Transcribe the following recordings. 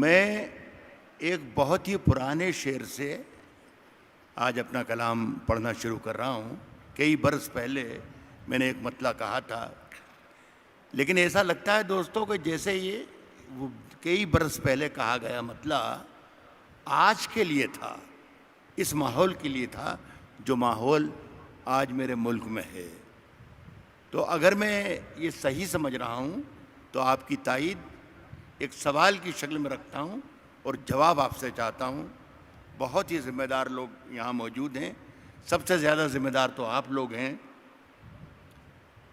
میں ایک بہت ہی پرانے شعر سے آج اپنا کلام پڑھنا شروع کر رہا ہوں. کئی برس پہلے میں نے ایک مطلع کہا تھا، لیکن ایسا لگتا ہے دوستوں کہ جیسے یہ وہ کئی برس پہلے کہا گیا مطلع آج کے لیے تھا، اس ماحول کے لیے تھا جو ماحول آج میرے ملک میں ہے. تو اگر میں یہ صحیح سمجھ رہا ہوں تو آپ کی تائید ایک سوال کی شکل میں رکھتا ہوں اور جواب آپ سے چاہتا ہوں. بہت ہی ذمہ دار لوگ یہاں موجود ہیں، سب سے زیادہ ذمہ دار تو آپ لوگ ہیں.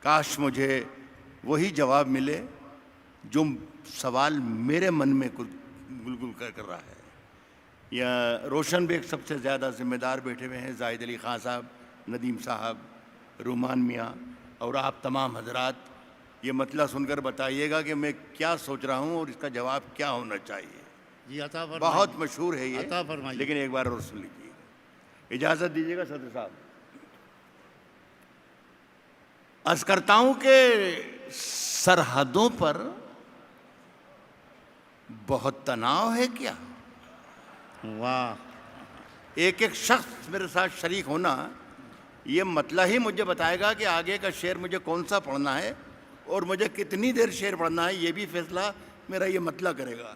کاش مجھے وہی جواب ملے جو سوال میرے من میں گلگل کر رہا ہے. یا روشن بیگ سب سے زیادہ ذمہ دار بیٹھے ہوئے ہیں، زاہد علی خان صاحب، ندیم صاحب، رومان میاں اور آپ تمام حضرات. یہ مطلع سن کر بتائیے گا کہ میں کیا سوچ رہا ہوں اور اس کا جواب کیا ہونا چاہیے. جی عطا فرمائیے. بہت مشہور ہے یہ، عطا فرمائیے. لیکن ایک بار اور سن لیجیے. اجازت دیجیے گا صدر صاحب. عرض کرتا ہوں کہ سرحدوں پر بہت تناؤ ہے کیا. واہ. ایک ایک شخص میرے ساتھ شریک ہونا یہ مطلع ہی مجھے بتائے گا کہ آگے کا شعر مجھے کون سا پڑھنا ہے اور مجھے کتنی دیر شعر پڑھنا ہے. یہ بھی فیصلہ میرا یہ مطلع کرے گا.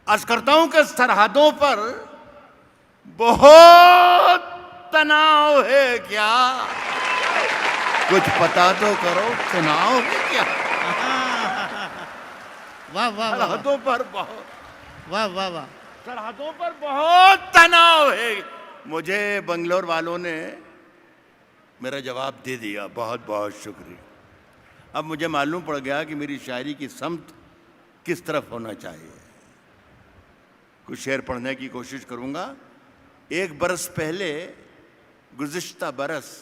عرض کرتا ہوں کہ سرحدوں پر بہت تناؤ ہے کیا، کچھ پتا تو کرو تناؤ ہے کیا. واہ واہ واہ سرحدوں پر بہت واہ واہ واہ. سرحدوں پر بہت تناؤ ہے. مجھے بنگلور والوں نے میرا جواب دے دیا، بہت بہت شکریہ. اب مجھے معلوم پڑ گیا کہ میری شاعری کی سمت کس طرف ہونا چاہیے. کچھ شعر پڑھنے کی کوشش کروں گا. ایک برس پہلے، گزشتہ برس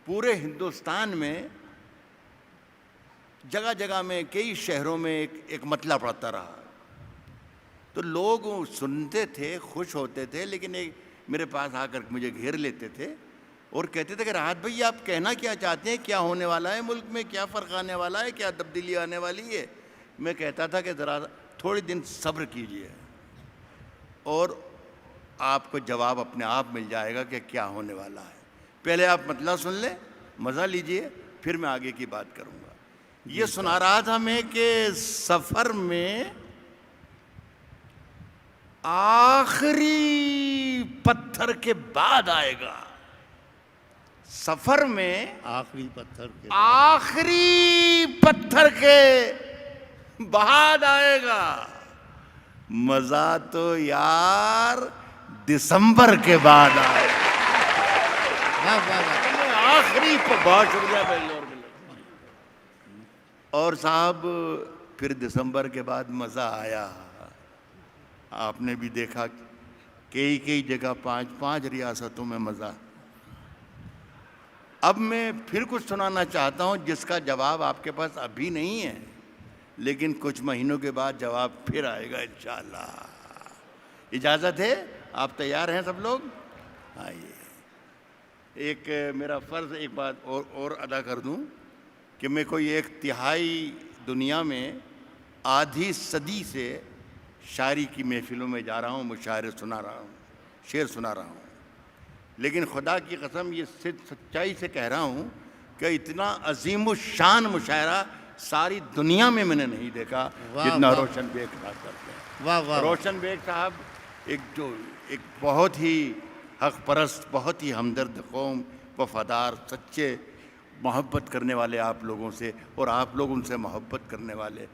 پورے ہندوستان میں جگہ جگہ میں کئی شہروں میں ایک مطلع پڑھتا رہا. تو لوگ سنتے تھے، خوش ہوتے تھے، لیکن میرے پاس آ کر مجھے گھیر لیتے تھے اور کہتے تھے کہ راحت بھائی آپ کہنا کیا چاہتے ہیں، کیا ہونے والا ہے ملک میں، کیا فرق آنے والا ہے، کیا تبدیلی آنے والی ہے. میں کہتا تھا کہ ذرا تھوڑی دن صبر کیجئے اور آپ کو جواب اپنے آپ مل جائے گا کہ کیا ہونے والا ہے. پہلے آپ مطلع سن لیں، مزہ لیجئے، پھر میں آگے کی بات کروں گا. یہ سنا رہا تھا میں کہ سفر میں آخری پتھر کے بعد آئے گا. سفر میں آخری پتھر کے آخری پتھر کے بعد آئے گا. مزہ تو یار دسمبر کے بعد آئے گا. واہ واہ واہ. آخری بہت شکریہ بنگلور کے لوگ. اور صاحب پھر دسمبر کے بعد مزہ آیا. آپ نے بھی دیکھا کئی جگہ 5 ریاستوں میں مزہ. اب میں پھر کچھ سنانا چاہتا ہوں جس کا جواب آپ کے پاس ابھی نہیں ہے، لیکن کچھ مہینوں کے بعد جواب پھر آئے گا انشاءاللہ. اجازت ہے؟ آپ تیار ہیں سب لوگ؟ آئیے. ایک میرا فرض ایک بات اور ادا کر دوں کہ میں کوئی ایک تہائی دنیا میں آدھی صدی سے شاعری کی محفلوں میں جا رہا ہوں، مشاعرے سنا رہا ہوں، شعر سنا رہا ہوں. لیکن خدا کی قسم یہ سچائی سے کہہ رہا ہوں کہ اتنا عظیم الشان مشاعرہ ساری دنیا میں نے نہیں دیکھا جتنا روشن بیگ صاحب کرتے ہیں. واہ واہ. روشن بیگ صاحب ایک بہت ہی حق پرست، بہت ہی ہمدرد قوم، وفادار، سچے، محبت کرنے والے آپ لوگوں سے، اور آپ لوگ ان سے محبت کرنے والے.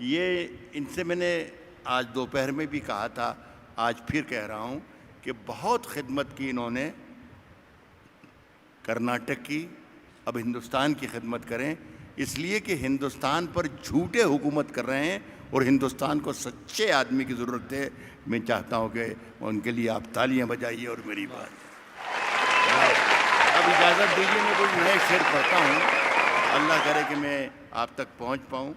یہ ان سے میں نے آج دوپہر میں بھی کہا تھا، آج پھر کہہ رہا ہوں کہ بہت خدمت کی انہوں نے کرناٹک کی. اب ہندوستان کی خدمت کریں، اس لیے کہ ہندوستان پر جھوٹے حکومت کر رہے ہیں اور ہندوستان کو سچے آدمی کی ضرورت ہے. میں چاہتا ہوں کہ ان کے لیے آپ تالیاں بجائیے اور میری بات. اب اجازت دیجیے میں کوئی نئے شعر پڑھتا ہوں. اللہ کرے کہ میں آپ تک پہنچ پاؤں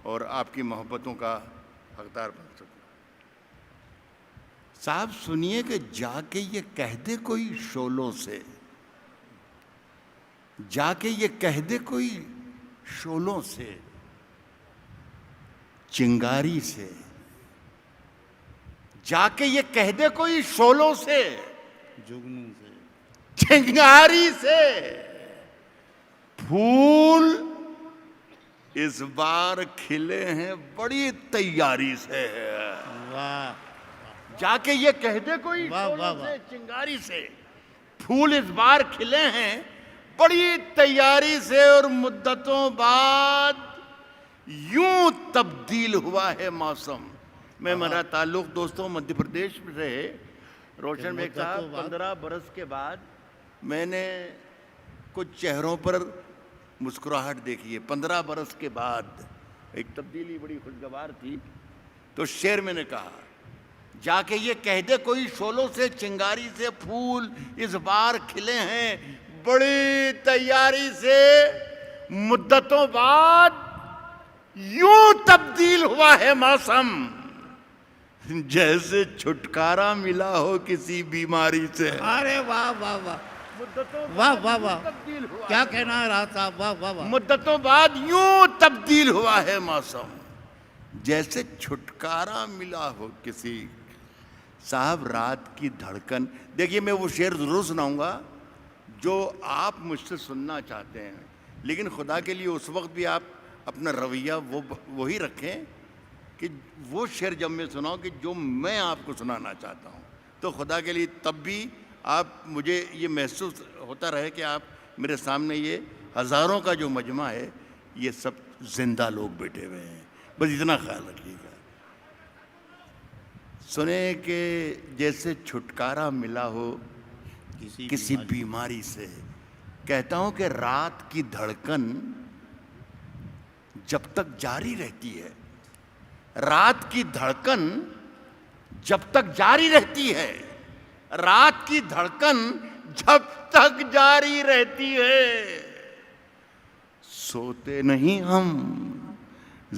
اور آپ کی محبتوں کا حقدار بن سکوں. صاحب سنیے کہ جا کے یہ کہہ دے کوئی شعلوں سے، جا کے یہ کہہ دے کوئی شعلوں سے، چنگاری سے، جا کے یہ کہہ دے کوئی شولوں سے، جگنوں سے، چنگاری سے، پھول اس بار کھلے ہیں بڑی تیاری سے، واہ جا کے یہ کہہ دے کوئی واہ شولوں واہ سے، واہ، چنگاری سے، پھول اس بار کھلے ہیں بڑی تیاری سے، اور مدتوں بعد یوں تبدیل ہوا ہے موسم۔ میں میرا تعلق دوستوں مدھیہ پردیش سے ہے۔ روشن بیگ صاحب، 15 برس کے بعد میں نے کچھ چہروں پر مسکراہٹ دیکھی ہے۔ 15 برس کے بعد ایک تبدیلی بڑی خوشگوار تھی۔ تو شعر میں نے کہا، جا کے یہ کہہ دے کوئی شولوں سے، چنگاری سے، پھول اس بار کھلے ہیں بڑی تیاری سے، مدتوں بعد یوں تبدیل ہوا ہے موسم، جیسے چھٹکارا ملا ہو کسی بیماری سے۔ ارے واہ واہ واہ مدتوں واہ واہ واہ، تبدیل ہوا، کیا کہنا ہے راز صاحب، واہ واہ واہ، مدتوں بعد یوں تبدیل ہوا ہے موسم، جیسے چھٹکارا ملا ہو کسی۔ صاحب رات کی دھڑکن، دیکھیے میں وہ شعر ضرور سناؤں گا جو آپ مجھ سے سننا چاہتے ہیں، لیکن خدا کے لیے اس وقت بھی آپ اپنا رویہ وہی رکھیں کہ وہ شعر جب میں سناؤں کہ جو میں آپ کو سنانا چاہتا ہوں، تو خدا کے لیے تب بھی آپ مجھے یہ محسوس ہوتا رہے کہ آپ میرے سامنے یہ ہزاروں کا جو مجمع ہے یہ سب زندہ لوگ بیٹھے ہوئے ہیں، بس اتنا خیال رکھیے گا۔ سنیں کہ جیسے چھٹکارا ملا ہو کسی بیماری سے، کہتا ہوں کہ رات کی دھڑکن جب تک جاری رہتی ہے، رات کی دھڑکن جب تک جاری رہتی ہے، رات کی دھڑکن جب تک جاری رہتی ہے، سوتے نہیں ہم